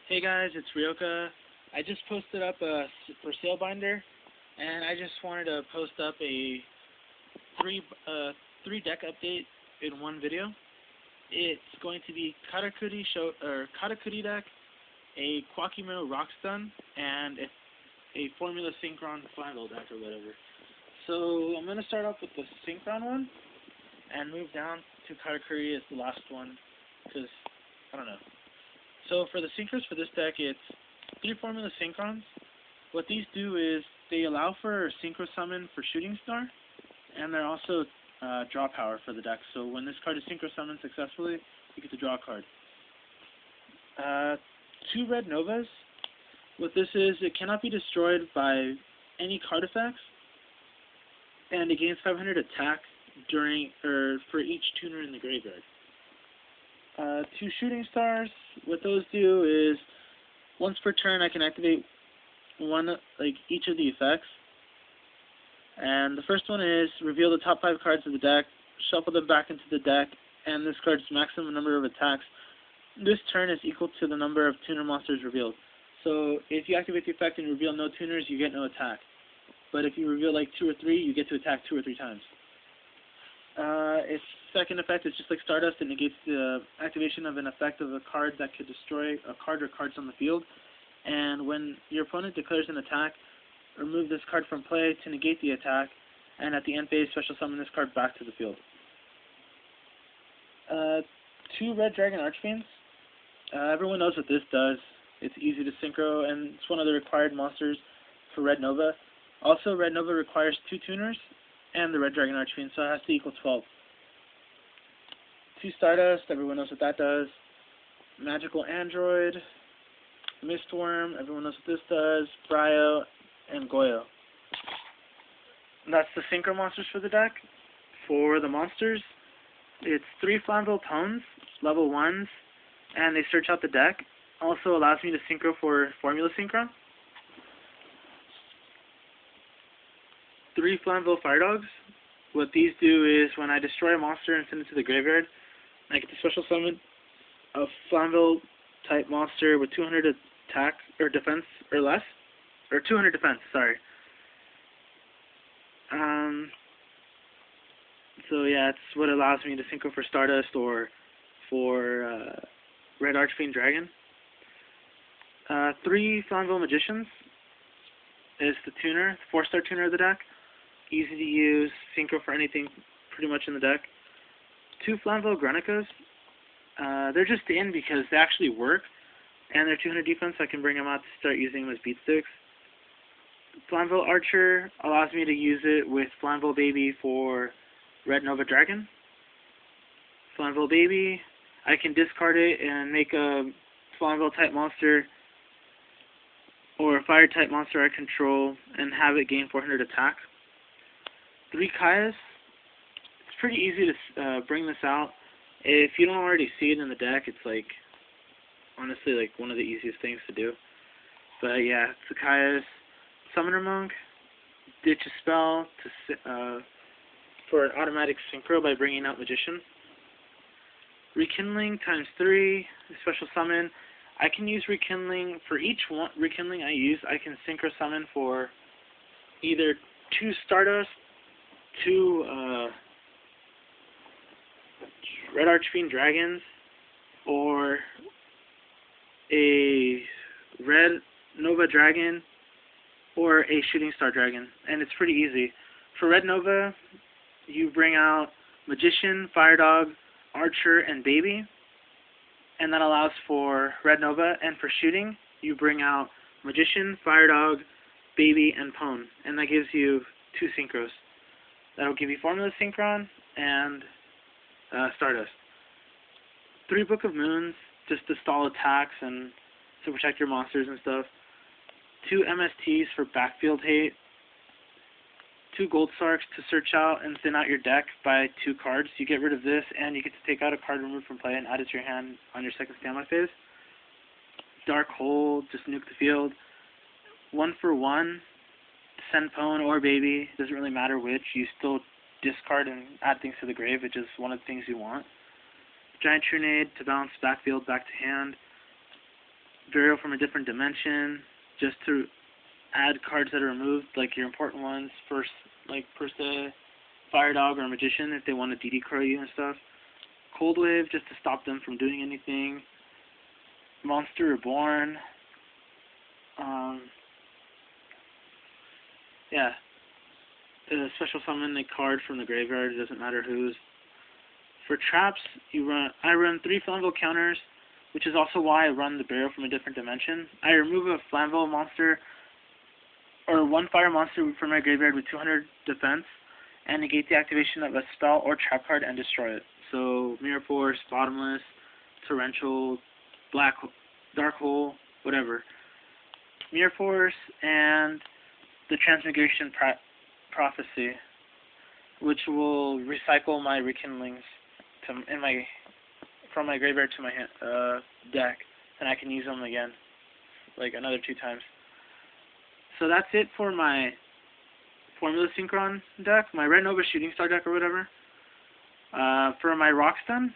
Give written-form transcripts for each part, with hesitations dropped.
Hey guys, it's Ryoka. I just posted up a for sale binder, and I just wanted to post up a three deck update in one video. It's going to be Karakuri deck, a Koa'Ki Rock Stun, and a Formula Synchron Flannel deck or whatever. So I'm gonna start off with the Synchron one, and move down to Karakuri as the last one, because I don't know. So for the synchros for this deck, it's 3 Formula Synchrons. What these do is they allow for Synchro Summon for Shooting Star, and they're also draw power for the deck. So when this card is Synchro Summoned successfully, you get to draw a card. 2 Red Novas. What this is, it cannot be destroyed by any card effects, and it gains 500 attack for each tuner in the graveyard. 2 Shooting Stars. What those do is, once per turn, I can activate each of the effects. And the first one is reveal the top 5 cards of the deck, shuffle them back into the deck, and this card's maximum number of attacks this turn is equal to the number of tuner monsters revealed. So if you activate the effect and reveal no tuners, you get no attack. But if you reveal like 2 or 3, you get to attack 2 or 3 times. Its second effect is just like Stardust. It negates the activation of an effect of a card that could destroy a card or cards on the field. And when your opponent declares an attack, remove this card from play to negate the attack, and at the end phase, special summon this card back to the field. 2 Red Dragon Archfiends. Everyone knows what this does. It's easy to synchro, and it's one of the required monsters for Red Nova. Also, Red Nova requires 2 tuners and the Red Dragon Archfiend, so it has to equal 12. 2 Stardust, everyone knows what that does. Magical Android, Mistworm, everyone knows what this does. Bryo, and Goyo. And that's the synchro monsters for the deck. For the monsters, it's 3 Flammable Tones, level 1s, and they search out the deck. Also allows me to synchro for Formula Synchron. 3 Flammable Fire Dogs. What these do is when I destroy a monster and send it to the graveyard, I get to special summon a Flammable type monster with 200 attack or defense or less, or 200 defense, sorry. So yeah, it's what allows me to synchro for Stardust or for Red Archfiend Dragon. 3 Flammable Magicians is the tuner, 4-star tuner of the deck. Easy to use, synchro for anything pretty much in the deck. 2 Flammable Grenicas. They're just in because they actually work, and they're 200 defense, so I can bring them out to start using them as beat sticks. Flammable Archer allows me to use it with Flammable Baby for Red Nova Dragon. Flammable Baby, I can discard it and make a Flammable type monster or a fire type monster I control and have it gain 400 attack. 3 Kaias. It's pretty easy to bring this out. If you don't already see it in the deck, it's like, honestly, like one of the easiest things to do. But yeah, it's a Kaias. Summoner Monk. Ditch a spell for an automatic synchro by bringing out Magician. Rekindling ×3, special summon. I can use Rekindling. For each one Rekindling I use, I can synchro summon for either 2 Stardust, 2 Red Archfiend Dragons, or a Red Nova Dragon, or a Shooting Star Dragon. And it's pretty easy. For Red Nova, you bring out Magician, Fire Dog, Archer, and Baby. And that allows for Red Nova. And for shooting, you bring out Magician, Fire Dog, Baby, and Pwn. And that gives you 2 synchros. That'll give you Formula Synchron and Stardust. 3 Book of Moons, just to stall attacks and to protect your monsters and stuff. 2 MSTs for backfield hate. 2 Gold Sarks to search out and thin out your deck by 2 cards. You get rid of this, and you get to take out a card removed from play and add it to your hand on your second standby phase. Dark Hole, just nuke the field. 1 for 1, send Pwn or Baby, doesn't really matter which. You still discard and add things to the grave, which is one of the things you want. Giant Trunade to bounce backfield back to hand. Burial from a Different Dimension, just to add cards that are removed, like your important ones, first, like per se, Fire Dog or Magician if they want to DD crow you and stuff. Cold Wave, just to stop them from doing anything. Monster Reborn. Yeah. Special summon a card from the graveyard, it doesn't matter whose. For traps, I run 3 Flamvell counters, which is also why I run the Burial from a Different Dimension. I remove a Flamvell monster, or 1 fire monster from my graveyard with 200 defense, and negate the activation of a spell or trap card and destroy it. So, Mirror Force, Bottomless, Torrential, Dark Hole, whatever. Mirror Force and the Transmigration Prophecy, which will recycle my Rekindlings from my graveyard to my deck, and I can use them again, like another 2 times. So that's it for my Formula Synchron deck, my Red Nova Shooting Star deck or whatever. For my Rockstun,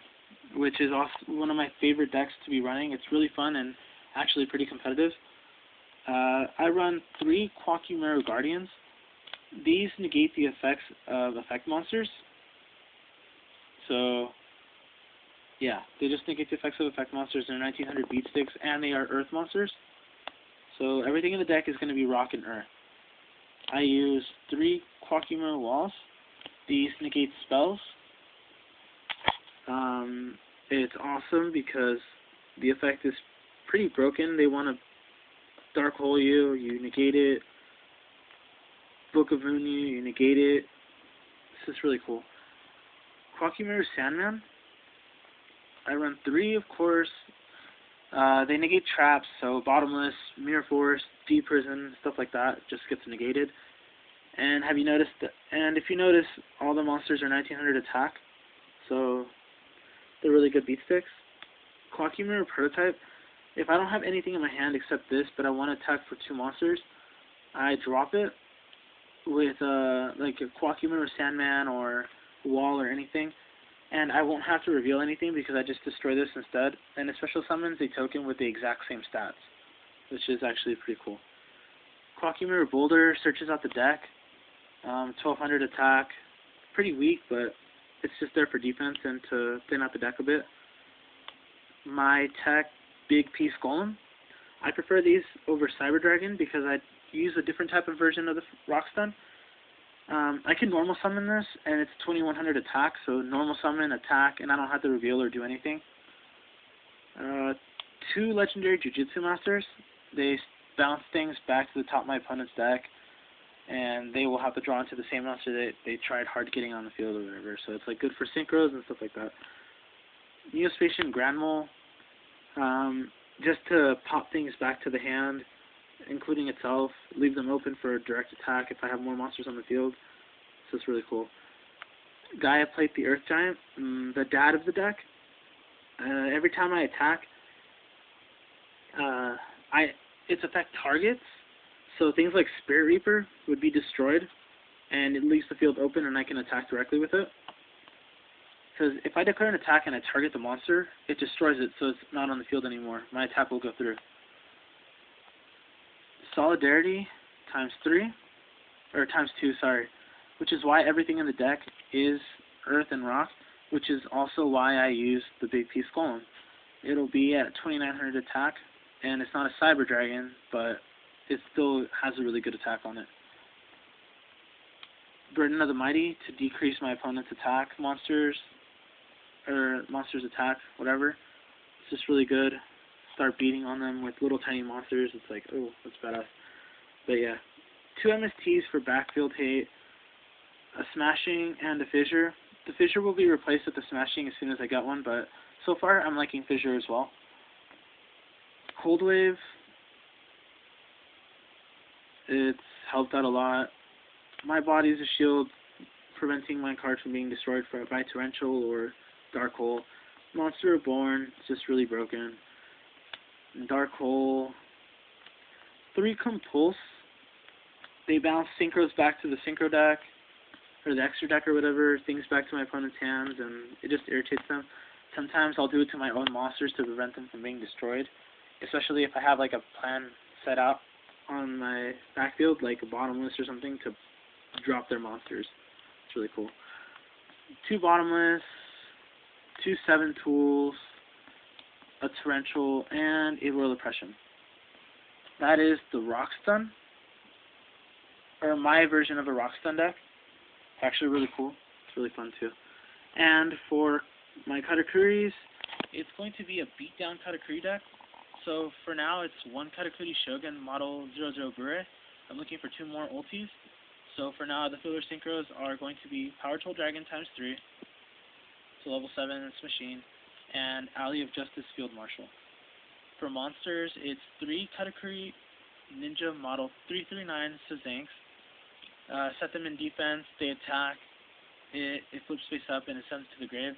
which is also one of my favorite decks to be running, it's really fun and actually pretty competitive. I run 3 Koa'Ki Mirror Guardians. These negate the effects of effect monsters. So, yeah, they just negate the effects of effect monsters. They're 1900 beat sticks, and they are earth monsters. So everything in the deck is going to be rock and earth. I use 3 Koa'Ki Mirror Walls. These negate spells. It's awesome because the effect is pretty broken. They want to Dark Hole you, you negate it. Book of Moon you negate it. This is really cool. Koa'Ki Mirror Sandman. I run 3, of course. They negate traps, so Bottomless, Mirror Force, Deep Prison, stuff like that just gets negated. And have you noticed and if you notice, all the monsters are 1900 attack, so they're really good beat sticks. Koa'Ki Mirror Prototype. If I don't have anything in my hand except this, but I want to attack for 2 monsters, I drop it with like a Koa'Ki Mirror Sandman or Wall or anything, and I won't have to reveal anything because I just destroy this instead. And it special summons a token with the exact same stats, which is actually pretty cool. Koa'Ki Mirror Boulder searches out the deck. 1200 attack, pretty weak, but it's just there for defense and to thin out the deck a bit. My tech, Big Piece Golem. I prefer these over Cyber Dragon because I use a different type of version of the Rockstun. I can normal summon this, and it's 2100 attack, so normal summon, attack, and I don't have to reveal or do anything. 2 Legendary Jujutsu Masters. They bounce things back to the top of my opponent's deck, and they will have to draw into the same monster that they tried hard getting on the field or whatever. So it's like good for synchros and stuff like that. Neospatian Grand Mole, just to pop things back to the hand, including itself, leave them open for a direct attack if I have more monsters on the field. So it's really cool. Gaia Plate the Earth Giant, the dad of the deck. Every time I attack, its effect targets. So things like Spirit Reaper would be destroyed, and it leaves the field open and I can attack directly with it. Because if I declare an attack and I target the monster, it destroys it, so it's not on the field anymore. My attack will go through. Solidarity times 2, sorry, which is why everything in the deck is Earth and Rock, which is also why I use the Big Piece Golem. It'll be at 2900 attack, and it's not a Cyber Dragon, but it still has a really good attack on it. Burden of the Mighty to decrease my opponent's attack monsters attack, whatever. It's just really good. Start beating on them with little tiny monsters. It's like, oh, that's badass. But yeah, 2 MSTs for backfield hate, a Smashing and a Fissure. The Fissure will be replaced with the Smashing as soon as I get one, but so far I'm liking Fissure as well. Cold Wave, it's helped out a lot. My Body's a shield, preventing my card from being destroyed by Torrential or Dark Hole. Monster Reborn, it's just really broken. Dark Hole. 3 Compulse. They bounce synchros back to the synchro deck, or the extra deck or whatever, things back to my opponent's hands, and it just irritates them. Sometimes I'll do it to my own monsters to prevent them from being destroyed. especially if I have like a plan set out on my backfield, like a bottomless or something, to drop their monsters. It's really cool. 2 bottomless, 2 7 tools, a torrential, and a royal oppression. That is the rock stun, or my version of a rock stun deck. Actually really cool. It's really fun too. And for my Karakuris, it's going to be a beatdown Karakuri deck. So for now, it's 1 Karakuri Shogun model 00 Bure. I'm looking for 2 more ultis. So for now, the filler synchros are going to be Power Tool Dragon ×3, so level 7 it's machine, and Alley of Justice Field Marshal. For monsters, it's 3 Karakuri Ninja model 339 Sazanks. Set them in defense, they attack, it flips face up, and it sends to the grave.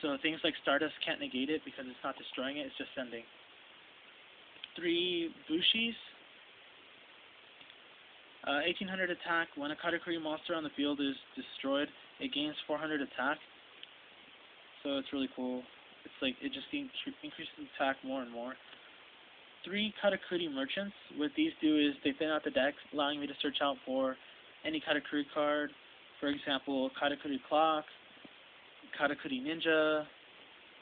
So things like Stardust can't negate it because it's not destroying it, it's just sending. 3 Bushis. 1800 attack. When a Karakuri monster on the field is destroyed, it gains 400 attack. So it's really cool. It's like it just increases attack more and more. 3 Karakuri merchants. What these do is they thin out the deck, allowing me to search out for any Karakuri card. For example, Karakuri Clock, Karakuri Ninja,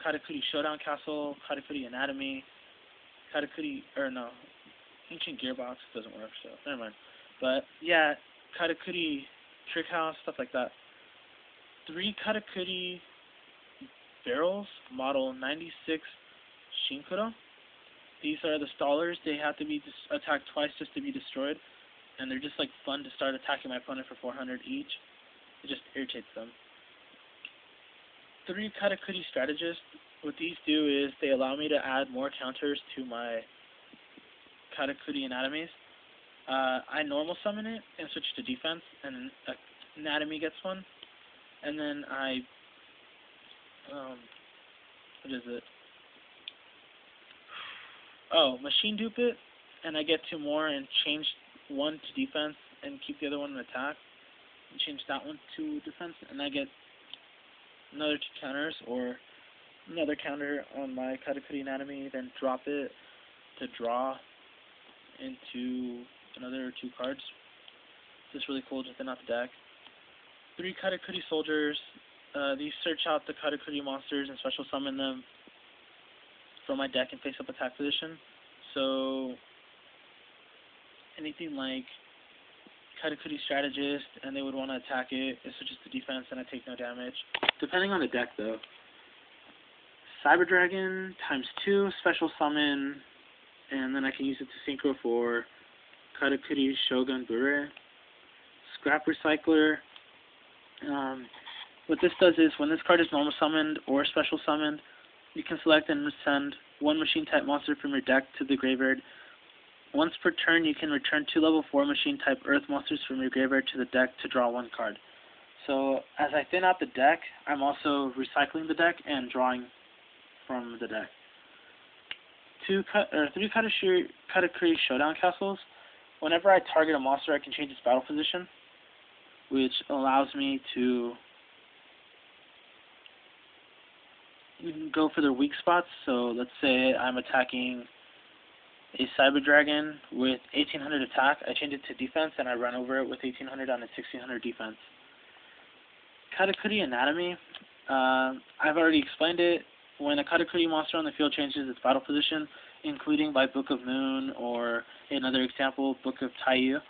Karakuri Showdown Castle, Karakuri Anatomy, Ancient Gearbox doesn't work, so never mind. But yeah, Karakuri Trick House, stuff like that. 3 Karakuri barrels, model 96 Shinkuro. These are the stallers. They have to be attacked twice just to be destroyed, and they're just like fun to start attacking my opponent for 400 each. It just irritates them. 3 Karakuri strategists. What these do is they allow me to add more counters to my Karakuri anatomies. I normal summon it and switch to defense, and anatomy gets one. And then I, what is it? Oh, machine dupe it, and I get 2 more and change 1 to defense and keep the other one in attack. And change that one to defense, and I get another 2 counters, or another counter on my Karakuri anatomy, then drop it to draw into another 2 cards. It's just really cool to thin out the deck. 3 Karakuri soldiers. These search out the Karakuri monsters and special summon them from my deck in face-up attack position. So anything like Karakuri strategist and they would want to attack it, it switches to defense and I take no damage. Depending on the deck though. Cyber Dragon ×2 special summon, and then I can use it to synchro for Karakuri Shogun Bure. Scrap Recycler. What this does is when this card is normal summoned or special summoned, you can select and send 1 machine type monster from your deck to the graveyard. Once per turn, you can return 2 level 4 machine type earth monsters from your graveyard to the deck to draw 1 card. So as I thin out the deck, I'm also recycling the deck and drawing from the deck. 3 Karakuri Showdown Castles. Whenever I target a monster, I can change its battle position, which allows me to go for their weak spots. So let's say I'm attacking a Cyber Dragon with 1800 attack. I change it to defense and I run over it with 1800 on its 1600 defense. Karakuri Anatomy. I've already explained it. When a Karakuri monster on the field changes its battle position, including by Book of Moon or another example, Book of Taiyu,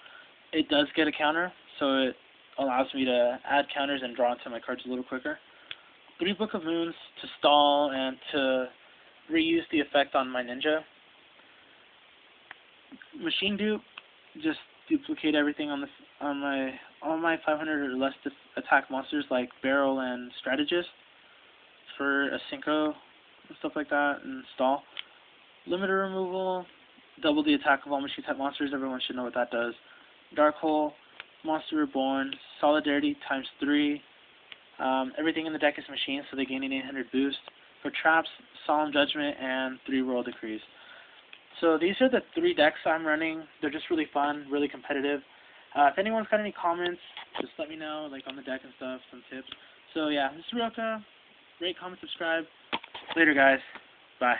it does get a counter, so it allows me to add counters and draw into my cards a little quicker. 3 Book of Moons to stall and to reuse the effect on my ninja. Machine dupe, just duplicate everything on all my 500 or less attack monsters like Barrel and Strategist for a synchro and stuff like that, and stall. Limiter removal, double the attack of all machine type monsters. Everyone should know what that does. Dark Hole, Monster Reborn, Solidarity ×3. Everything in the deck is machine, so they gain an 800 boost. For traps, Solemn Judgment, and 3 Royal Decrees. So these are the 3 decks I'm running. They're just really fun, really competitive. If anyone's got any comments, just let me know, like on the deck and stuff, some tips. So yeah, this is Ryoka. Rate, comment, subscribe. Later, guys. Bye.